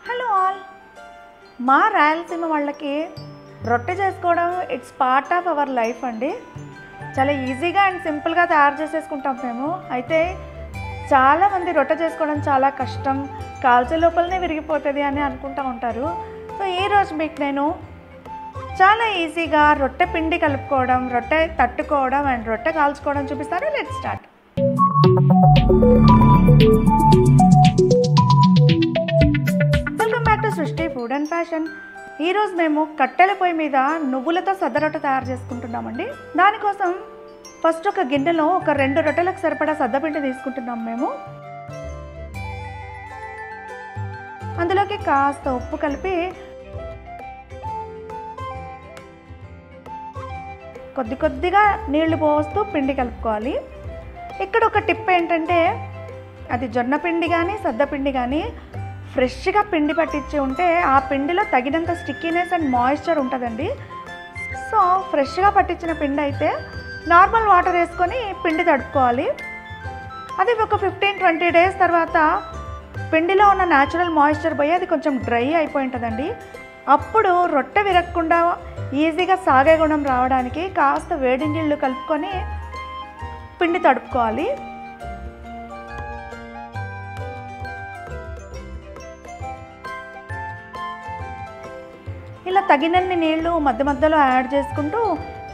Hello all. మా రాయలసీమ వాళ్ళకి రొట్టె చేసుకోవడం it's part of our life అండి. చాలా ఈజీగా అండ్ సింపుల్గా తయారు చేసేసుకుంటాం మేము. అయితే చాలామంది రొట్టె చేసుకోవడం చాలా కష్టం, కాల్చే లోపలనే విరిగిపోతుంది అని అనుకుంటూ ఉంటారు. సో ఈరోజు మీకు నేను చాలా ఈజీగా రొట్టె పిండి కలుపుకోవడం, రొట్టె తట్టుకోవడం అండ్ రొట్టె కాల్చుకోవడం చూపిస్తాను. Let's start. Welcome back to సృష్టి ఫుడ్ అండ్ ఫ్యాషన్. ఈరోజు మేము కట్టెల పొయ్యి మీద నువ్వులతో సద్ద రొట్టె తయారు చేసుకుంటున్నామండి. దానికోసం ఫస్ట్ ఒక గిన్నెలో ఒక 2 రొట్టెలకు సరిపడా సద్దపిండి తీసుకుంటున్నాం మేము. అందులోకి కాస్త ఉప్పు కలిపి కొద్దిగా నీళ్లు పోస్తూ పిండి కలుపుకోవాలి. ఇక్కడ ఒక టిప్ ఏంటంటే, అది జొన్న పిండి కానీ సద్దపిండి కానీ ఫ్రెష్గా పిండి పట్టించి ఉంటే ఆ పిండిలో తగినంత స్టిక్కీనెస్ అండ్ మాయిశ్చర్ ఉంటుందండి. సో ఫ్రెష్గా పట్టించిన పిండి అయితే నార్మల్ వాటర్ వేసుకొని పిండి తడుపుకోవాలి. అది ఒక 15-20 డేస్ తర్వాత పిండిలో ఉన్న న్యాచురల్ మాయిశ్చర్ పోయి అది కొంచెం డ్రై అయిపోయి ఉంటుందండి. అప్పుడు రొట్టె విరగకుండా ఈజీగా సాగే గుణం రావడానికి కాస్త వేడి నీళ్ళు కలుపుకొని పిండి తడుపుకోవాలి. ఇలా తగినన్ని నీళ్లు మధ్య మధ్యలో యాడ్ చేసుకుంటూ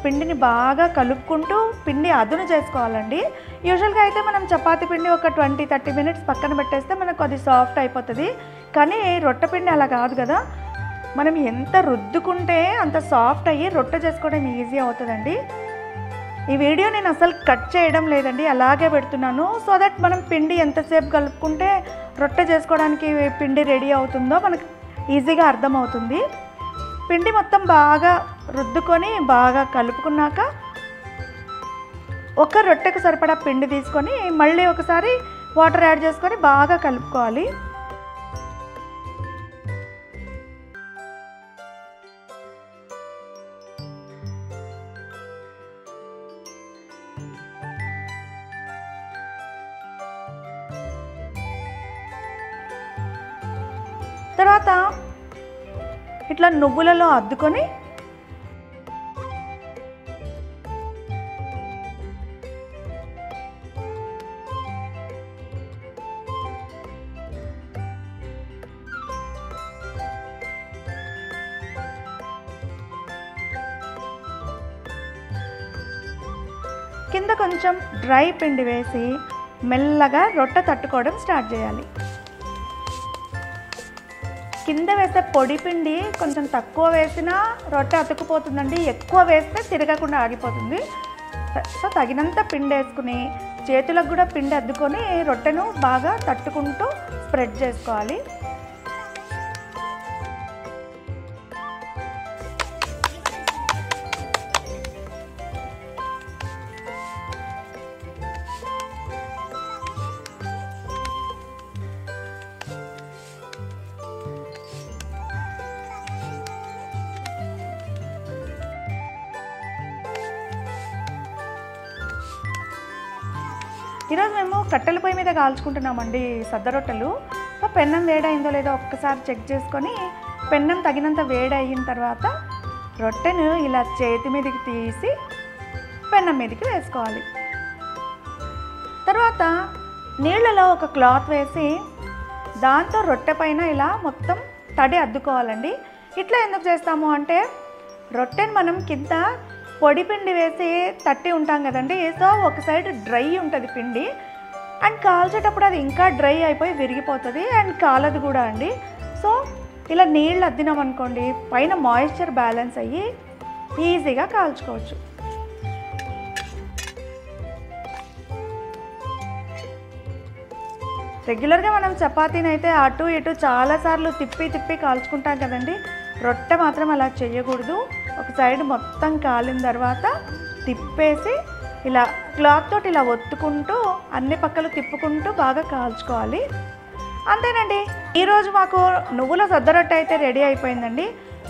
పిండిని బాగా కలుపుకుంటూ పిండి అదును చేసుకోవాలండి. యూజువల్గా అయితే మనం చపాతీ పిండి ఒక 20-30 మినిట్స్ పక్కన పెట్టేస్తే మనకు అది సాఫ్ట్ అయిపోతుంది. కానీ రొట్టె పిండి అలా కాదు కదా, మనం ఎంత రుద్దుకుంటే అంత సాఫ్ట్ అయ్యి రొట్టె చేసుకోవడం ఈజీ అవుతుందండి. ఈ వీడియో నేను అసలు కట్ చేయడం లేదండి, అలాగే పెడుతున్నాను. సో దట్ మనం పిండి ఎంతసేపు కలుపుకుంటే రొట్టె చేసుకోవడానికి పిండి రెడీ అవుతుందో మనకు ఈజీగా అర్థమవుతుంది. పిండి మొత్తం బాగా రుద్దుకొని బాగా కలుపుకున్నాక ఒక రొట్టెకు సరిపడా పిండి తీసుకొని మళ్ళీ ఒకసారి వాటర్ యాడ్ చేసుకొని బాగా కలుపుకోవాలి. తర్వాత ఇట్లా నువ్వులలో అద్దుకొని కింద కొంచెం డ్రై పిండి వేసి మెల్లగా రొట్టె తట్టుకోవడం స్టార్ట్ చేయాలి. కింద వేస్తే పొడి పిండి కొంచెం తక్కువ వేసినా రొట్టె అతుక్కుపోతుందండి, ఎక్కువ వేస్తే తిరగకుండా ఆగిపోతుంది. సో తగినంత పిండి వేసుకుని చేతులకు కూడా పిండి అద్దుకొని రొట్టెను బాగా తట్టుకుంటూ స్ప్రెడ్ చేసుకోవాలి. ఈరోజు మేము కట్టెల పొయ్యి మీద కాల్చుకుంటున్నామండి సద్ద రొట్టెలు. సో పెన్నం వేడైందో లేదో ఒక్కసారి చెక్ చేసుకొని పెన్నం తగినంత వేడి అయిన తర్వాత రొట్టెను ఇలా చేతి మీదకి తీసి పెన్నం మీదకి వేసుకోవాలి. తర్వాత నీళ్ళలో ఒక క్లాత్ వేసి దాంతో రొట్టె పైన ఇలా మొత్తం తడి అద్దుకోవాలండి. ఇట్లా ఎందుకు చేస్తాము అంటే, రొట్టెని మనం కింద పొడి పిండి వేసి తట్టి ఉంటాం కదండి. సో ఒక సైడ్ డ్రై ఉంటుంది పిండి అండ్ కాల్చేటప్పుడు అది ఇంకా డ్రై అయిపోయి విరిగిపోతుంది అండ్ కాలదు కూడా అండి. సో ఇలా నీళ్ళు అద్దినాం అనుకోండి, పైన మాయిశ్చర్ బ్యాలెన్స్ అయ్యి ఈజీగా కాల్చుకోవచ్చు. రెగ్యులర్గా మనం చపాతీని అయితే అటు ఇటు చాలాసార్లు తిప్పి కాల్చుకుంటాం కదండి. రొట్టె మాత్రం అలా చేయకూడదు. ఒక సైడ్ మొత్తం కాలిన తర్వాత తిప్పేసి ఇలా క్లాత్ తోటి ఇలా ఒత్తుకుంటూ అన్ని పక్కలు తిప్పుకుంటూ బాగా కాల్చుకోవాలి. అంతేనండి, ఈరోజు మాకు నువ్వుల సద్ద రొట్టె అయితే రెడీ అయిపోయిందండి.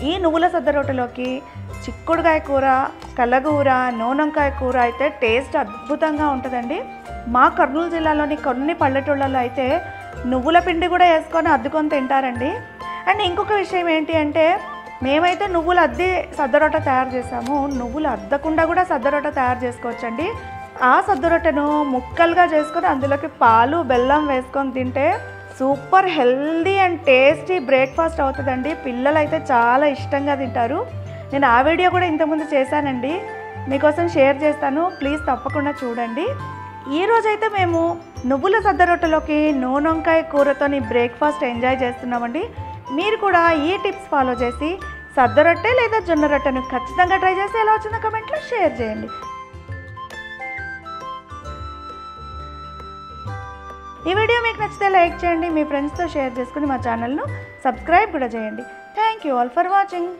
ఈ నువ్వుల సద్ద రొట్టెలోకి చిక్కుడుకాయ కూర, కలగూర, నూనెంకాయ కూర అయితే టేస్ట్ అద్భుతంగా ఉంటుందండి. మా కర్నూలు జిల్లాలోని కొన్ని పల్లెటూళ్ళలో అయితే నువ్వుల పిండి కూడా వేసుకొని అద్దుకొని తింటారండి. అండ్ ఇంకొక విషయం ఏంటి అంటే మేమైతే నువ్వులు అద్ది సద్దరొట్ట తయారు చేసాము. నువ్వులు అద్దకుండా కూడా సద్దరొట్ట తయారు చేసుకోవచ్చండి. ఆ సద్దరొట్టను ముక్కలుగా చేసుకొని అందులోకి పాలు బెల్లం వేసుకొని తింటే super healthy and tasty breakfast అవుతుందండి. పిల్లలు అయితే చాలా ఇష్టంగా తింటారు. నేను ఆ వీడియో కూడా ఇంతకుముందు చేశానండి, మీకోసం షేర్ చేస్తాను, ప్లీజ్ తప్పకుండా చూడండి. ఈరోజైతే మేము నువ్వుల సద్దరొట్టెలోకి నూనె వంకాయ కూరతోని బ్రేక్ఫాస్ట్ ఎంజాయ్ చేస్తున్నామండి. మీరు కూడా ఈ టిప్స్ ఫాలో చేసి సద్దరొట్టె లేదా జొన్న రొట్టెను ఖచ్చితంగా ట్రై చేసి ఎలా వచ్చిందో కమెంట్లో షేర్ చేయండి. ఈ వీడియో మీకు నచ్చితే లైక్ చేయండి, మీ ఫ్రెండ్స్తో షేర్ చేసుకుని మా ఛానల్ను సబ్స్క్రైబ్ కూడా చేయండి. Thank you all for watching.